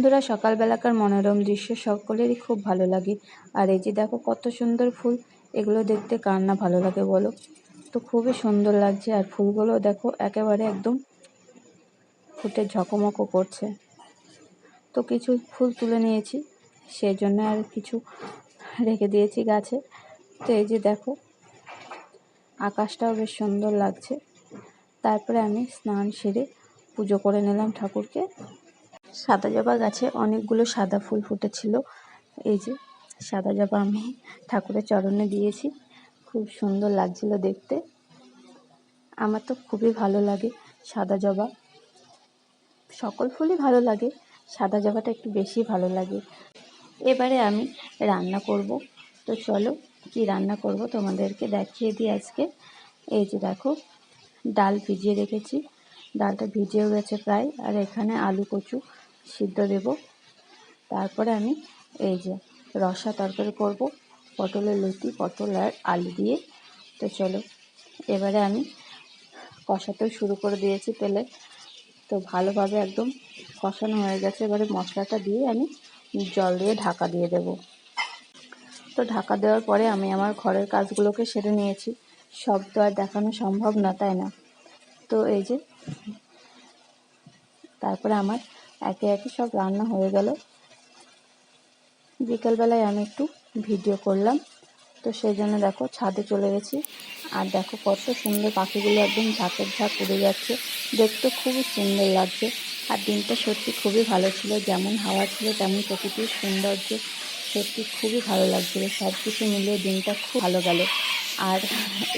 বন্ধুরা, সকালবেলাকার মনোরম দৃশ্য সকলেরই খুব ভালো লাগে। আর এই যে দেখো কত সুন্দর ফুল, এগুলো দেখতে কার না ভালো লাগে বলো। তো খুবই সুন্দর লাগছে। আর ফুলগুলো দেখো একেবারে একদম ফুটে ঝকমকো করছে। তো কিছু ফুল তুলে নিয়েছি, সেই জন্য আর কিছু রেখে দিয়েছি গাছে। তো এই যে দেখো আকাশটাও বেশ সুন্দর লাগছে। তারপরে আমি স্নান সেরে পুজো করে নিলাম ঠাকুরকে। সাদা জবা গাছে অনেকগুলো সাদা ফুল ফুটেছিল। এই যে সাদা জবা আমি ঠাকুরের চরণে দিয়েছি, খুব সুন্দর লাগছিল দেখতে। আমার তো খুবই ভালো লাগে সাদা জবা, সকল ফুলই ভালো লাগে, সাদা জবাটা একটু বেশি ভালো লাগে। এবারে আমি রান্না করব। তো চলো কি রান্না করব তোমাদেরকে দেখিয়ে দিই আজকে। এই যে দেখো ডাল ভিজিয়ে রেখেছি, ডালটা ভিজেও গেছে প্রায়। আর এখানে আলু কচু সিদ্ধ দেব। তারপরে আমি এই যে রসা তরকারি করব, পটলের লতি, পটল আর আলু দিয়ে। তো চলো এবারে আমি কষাতেও শুরু করে দিয়েছি তেলে। তো ভালোভাবে একদম কষানো হয়ে গেছে। এবারে মশলাটা দিয়ে আমি জল দিয়ে ঢাকা দিয়ে দেব। তো ঢাকা দেওয়ার পরে আমি আমার ঘরের কাজগুলোকে সেরে নিয়েছি। সব তো আর দেখানো সম্ভব না, তাই না? তো এই যে তারপরে আমার একে একে সব রান্না হয়ে গেল। বিকেলবেলায় আমি একটু ভিডিও করলাম, তো সেই জন্য দেখো ছাদে চলে গেছি। আর দেখো কত সুন্দর পাখিগুলো একদম ঝাঁকের ঝাঁক উড়ে যাচ্ছে, দেখতে খুবই সুন্দর লাগছে। আর দিনটা সত্যি খুবই ভালো ছিল, যেমন হাওয়া ছিল তেমন প্রকৃতির সৌন্দর্য, সত্যি খুবই ভালো লাগছিল। সব কিছু মিলিয়ে দিনটা খুব ভালো গেল। আর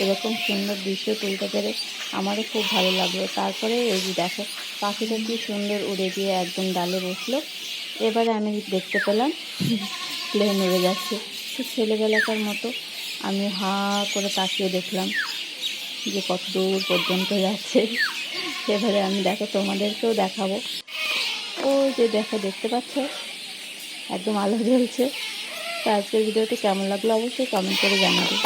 এরকম সুন্দর দৃশ্য তুলতে পেরে আমারও খুব ভালো লাগলো। তারপরে এই যে দেখো পাখিটা কি সুন্দর উড়ে গিয়ে একদম ডালে বসলো। এবারে আমি দেখতে পেলাম প্লেন উড়ে যাচ্ছে। তো ছেলেবেলাকার মতো আমি হা করে তাকিয়ে দেখলাম যে কত দূর পর্যন্ত যাচ্ছে। এবারে আমি দেখো তোমাদেরকেও দেখাবো। ওই যে দেখো, দেখতে পাচ্ছ একদম আলো জ্বলছে। তো আজকের ভিডিওটি কেমন লাগলো অবশ্যই কমেন্ট করে জানাবে।